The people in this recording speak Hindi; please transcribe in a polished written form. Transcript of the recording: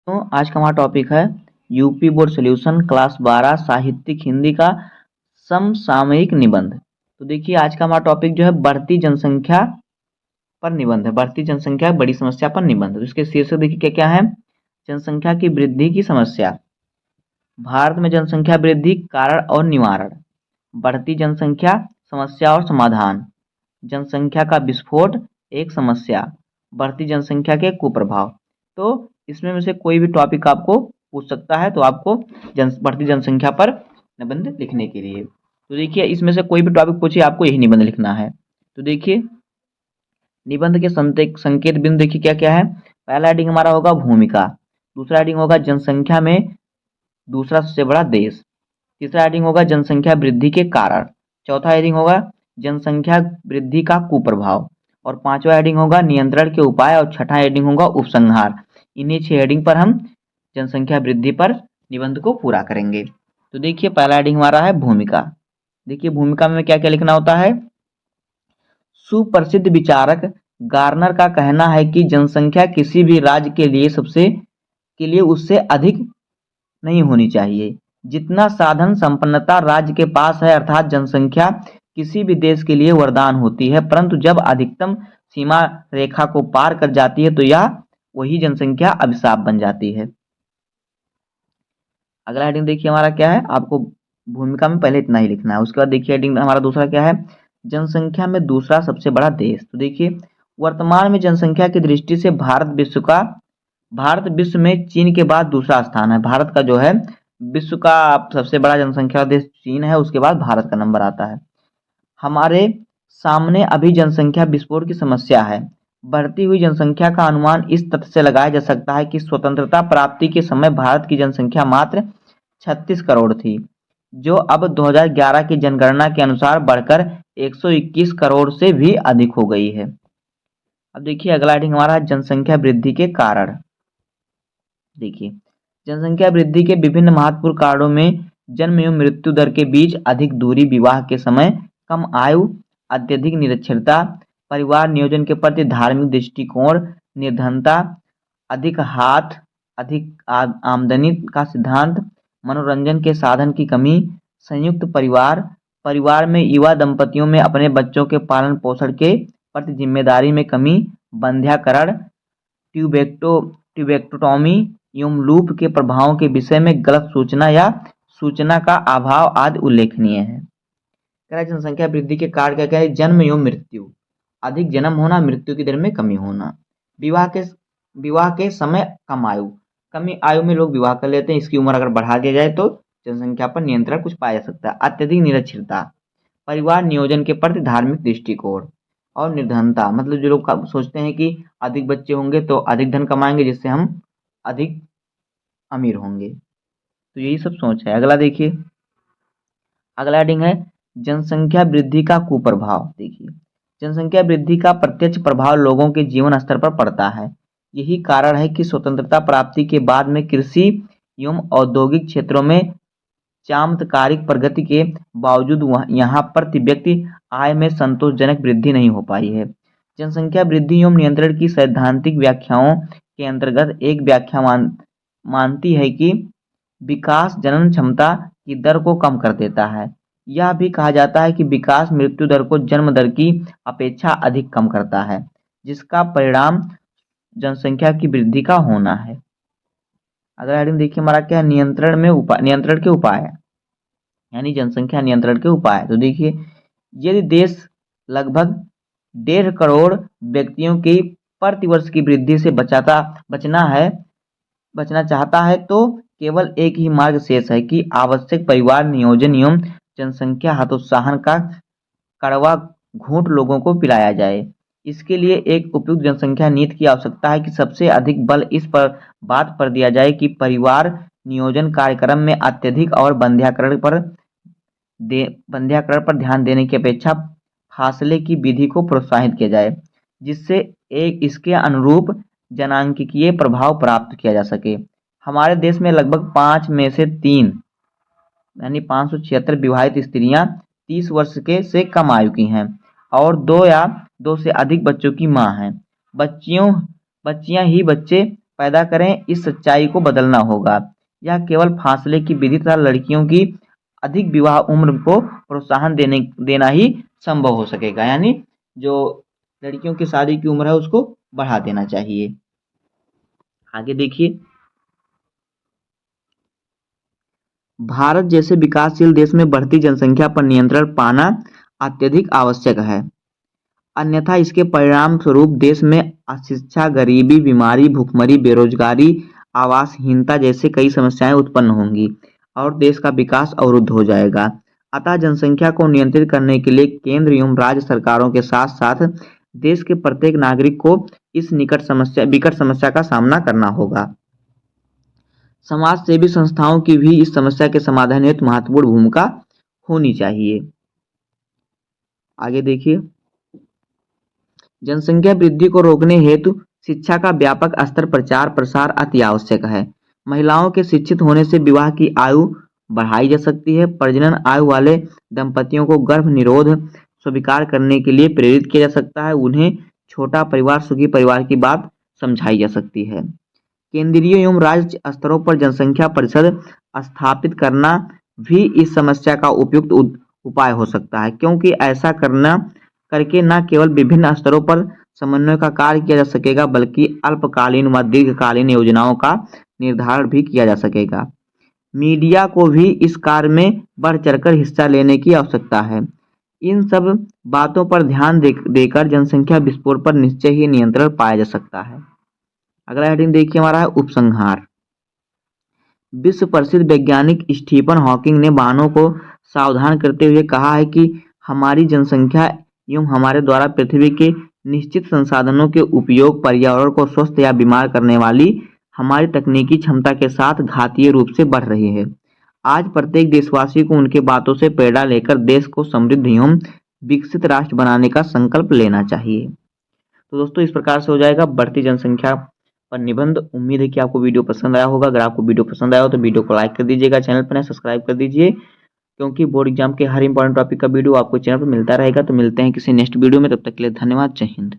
तो आज का हमारा टॉपिक है यूपी बोर्ड सॉल्यूशन क्लास 12 साहित्यिक हिंदी का समसामयिक निबंध। तो देखिए आज का हमारा टॉपिक जो है बढ़ती जनसंख्या पर निबंध है। बढ़ती जनसंख्या बड़ी समस्या पर निबंध। तो इसके शीर्षक देखिए क्या क्या है। जनसंख्या की वृद्धि की समस्या, भारत में जनसंख्या वृद्धि कारण और निवारण, बढ़ती जनसंख्या समस्या और समाधान, जनसंख्या का विस्फोट एक समस्या, बढ़ती जनसंख्या के कुप्रभाव। तो इसमें में से कोई भी टॉपिक आपको पूछ सकता है, तो आपको बढ़ती जनसंख्या पर निबंध लिखने के लिए, तो देखिए इसमें से कोई भी टॉपिक पूछिए, आपको यही निबंध लिखना है। तो देखिए निबंध के संकेत बिंदु देखिए क्या क्या है। पहला हेडिंग हमारा होगा भूमिका, दूसरा हेडिंग होगा जनसंख्या में दूसरा सबसे बड़ा देश, तीसरा हेडिंग होगा जनसंख्या वृद्धि के कारण, चौथा हेडिंग होगा जनसंख्या वृद्धि का कुप्रभाव, और पांचवा हेडिंग होगा नियंत्रण के उपाय, और छठा हेडिंग होगा उपसंहार। इन्हीं 6 हेडिंग पर हम जनसंख्या वृद्धि पर निबंध को पूरा करेंगे। तो देखिए पहला हेडिंग हमारा है भूमिका। देखिए भूमिका में क्या क्या लिखना होता है। सुप्रसिद्ध विचारक गार्नर का कहना है कि जनसंख्या किसी भी राज्य के लिए उससे अधिक नहीं होनी चाहिए जितना साधन संपन्नता राज्य के पास है, अर्थात जनसंख्या किसी भी देश के लिए वरदान होती है, परंतु जब अधिकतम सीमा रेखा को पार कर जाती है तो यह वही जनसंख्या अभिशाप बन जाती है। अगला हेडिंग देखिए हमारा क्या है। आपको भूमिका में पहले इतना ही लिखना है। उसके बाद देखिए हेडिंग हमारा दूसरा क्या है, जनसंख्या में दूसरा सबसे बड़ा देश। तो देखिए वर्तमान में जनसंख्या की दृष्टि से भारत विश्व में चीन के बाद दूसरा स्थान है। भारत का जो है विश्व का सबसे बड़ा जनसंख्या देश चीन है, उसके बाद भारत का नंबर आता है। हमारे सामने अभी जनसंख्या विस्फोट की समस्या है। बढ़ती हुई जनसंख्या का अनुमान इस तथ्य से लगाया जा सकता है कि स्वतंत्रता प्राप्ति के समय भारत की जनसंख्या मात्र 36 करोड़ थी, जो अब 2011 की जनगणना के अनुसार बढ़कर 121 करोड़ से भी अधिक हो गई है। अब देखिए अगला हेडिंग हमारा है जनसंख्या वृद्धि के कारण। देखिए जनसंख्या वृद्धि के विभिन्न महत्वपूर्ण कारणों में जन्म एवं मृत्यु दर के बीच अधिक दूरी, विवाह के समय कम आयु, अत्यधिक निरक्षरता, परिवार नियोजन के प्रति धार्मिक दृष्टिकोण, निर्धनता, अधिक हाथ अधिक आमदनी का सिद्धांत, मनोरंजन के साधन की कमी, संयुक्त परिवार, परिवार में युवा दंपतियों में अपने बच्चों के पालन पोषण के प्रति जिम्मेदारी में कमी, बंध्याकरण, ट्यूबेक्टोटॉमी एवं लूप के प्रभावों के विषय में गलत सूचना या सूचना का अभाव आदि उल्लेखनीय है। कह रहा है जनसंख्या वृद्धि के कारण क्या क्या है। जन्म एवं मृत्यु, अधिक जन्म होना, मृत्यु की दर में कमी होना, विवाह के समय कम आयु, कमी आयु में लोग विवाह कर लेते हैं, इसकी उम्र अगर बढ़ा दिया जाए तो जनसंख्या पर नियंत्रण कुछ पाया जा सकता है। अत्यधिक निरक्षरता, परिवार नियोजन के प्रति धार्मिक दृष्टिकोण, और निर्धनता मतलब जो लोग सोचते हैं कि अधिक बच्चे होंगे तो अधिक धन कमाएंगे, जिससे हम अधिक अमीर होंगे, तो यही सब सोच है। अगला देखिए, अगला हेडिंग है जनसंख्या वृद्धि का कुप्रभाव। देखिए जनसंख्या वृद्धि का प्रत्यक्ष प्रभाव लोगों के जीवन स्तर पर पड़ता है। यही कारण है कि स्वतंत्रता प्राप्ति के बाद में कृषि एवं औद्योगिक क्षेत्रों में चमत्कारिक प्रगति के बावजूद यहाँ प्रति व्यक्ति आय में संतोषजनक वृद्धि नहीं हो पाई है। जनसंख्या वृद्धि एवं नियंत्रण की सैद्धांतिक व्याख्याओं के अंतर्गत एक व्याख्या मानती है कि विकास जनन क्षमता की दर को कम कर देता है। यह भी कहा जाता है कि विकास मृत्यु दर को जन्म दर की अपेक्षा अधिक कम करता है, जिसका परिणाम जनसंख्या की वृद्धि का होना है। अगला हेडिंग देखिए हमारा क्या है, नियंत्रण के उपाय, यानी जनसंख्या नियंत्रण के उपाय। तो देखिए यदि देश लगभग 1.5 करोड़ व्यक्तियों की प्रतिवर्ष की वृद्धि से बचना चाहता है तो केवल एक ही मार्ग शेष है कि आवश्यक परिवार नियोजन एवं जनसंख्या हतोत्साहन का कड़वा घूंट लोगों को पिलाया जाए। इसके लिए एक उपयुक्त जनसंख्या नीति की आवश्यकता है कि सबसे अधिक बल इस बात पर दिया जाए कि परिवार नियोजन कार्यक्रम में अत्यधिक और बंध्याकरण पर ध्यान देने की अपेक्षा फासले की विधि को प्रोत्साहित किया जाए, जिससे एक इसके अनुरूप जनांकीय प्रभाव प्राप्त किया जा सके। हमारे देश में लगभग 5 में से 3 यानी 576 विवाहित स्त्रियां 30 वर्ष के से कम आयु की हैं और 2 या 2 से अधिक बच्चों की मां हैं। बच्चियां ही बच्चे पैदा करें, इस सच्चाई को बदलना होगा। यह केवल फासले की विधि तथा लड़कियों की अधिक विवाह उम्र को प्रोत्साहन देना ही संभव हो सकेगा। यानी जो लड़कियों की शादी की उम्र है उसको बढ़ा देना चाहिए। आगे देखिए, भारत जैसे विकासशील देश में बढ़ती जनसंख्या पर नियंत्रण पाना अत्यधिक आवश्यक है, अन्यथा इसके परिणाम स्वरूप देश में अशिक्षा, गरीबी, बीमारी, भुखमरी, बेरोजगारी, आवासहीनता जैसे कई समस्याएं उत्पन्न होंगी और देश का विकास अवरुद्ध हो जाएगा। अतः जनसंख्या को नियंत्रित करने के लिए केंद्र एवं राज्य सरकारों के साथ साथ देश के प्रत्येक नागरिक को इस विकट समस्या का सामना करना होगा। समाज सेवी संस्थाओं की भी इस समस्या के समाधान हेतु महत्वपूर्ण भूमिका होनी चाहिए। आगे देखिए, जनसंख्या वृद्धि को रोकने हेतु शिक्षा का व्यापक स्तर प्रचार प्रसार अति आवश्यक है। महिलाओं के शिक्षित होने से विवाह की आयु बढ़ाई जा सकती है। प्रजनन आयु वाले दंपतियों को गर्भ निरोध स्वीकार करने के लिए प्रेरित किया जा सकता है। उन्हें छोटा परिवार, सुखी परिवार की बात समझाई जा सकती है। केंद्रीय एवं राज्य स्तरों पर जनसंख्या परिषद स्थापित करना भी इस समस्या का उपयुक्त उपाय हो सकता है, क्योंकि ऐसा करके न केवल विभिन्न स्तरों पर समन्वय का कार्य किया जा सकेगा, बल्कि अल्पकालीन व दीर्घकालीन योजनाओं का निर्धारण भी किया जा सकेगा। मीडिया को भी इस कार्य में बढ़ चढ़कर हिस्सा लेने की आवश्यकता है। इन सब बातों पर ध्यान देकर जनसंख्या विस्फोट पर निश्चय ही नियंत्रण पाया जा सकता है। अगला हेडिंग देखिए हमारा है उपसंहार। विश्व प्रसिद्ध वैज्ञानिक स्टीफन हॉकिंग ने वानों को सावधान करते हुए कहा है कि हमारी जनसंख्या एवं हमारे द्वारा पृथ्वी के निश्चित संसाधनों के उपयोग पर्यावरण को स्वस्थ या बीमार करने वाली हमारी तकनीकी क्षमता के साथ घातीय रूप से बढ़ रही है। आज प्रत्येक देशवासी को उनके बातों से प्रेरणा लेकर देश को समृद्ध एवं विकसित राष्ट्र बनाने का संकल्प लेना चाहिए। तो दोस्तों, इस प्रकार से हो जाएगा बढ़ती जनसंख्या पर निबंध। उम्मीद है कि आपको वीडियो पसंद आया होगा। अगर आपको वीडियो पसंद आया हो तो वीडियो को लाइक कर दीजिएगा, चैनल पर नए सब्सक्राइब कर दीजिए, क्योंकि बोर्ड एग्जाम के हर इंपॉर्टेंट टॉपिक का वीडियो आपको चैनल पर मिलता रहेगा। तो मिलते हैं किसी नेक्स्ट वीडियो में, तब तक के लिए धन्यवाद। जय हिंद।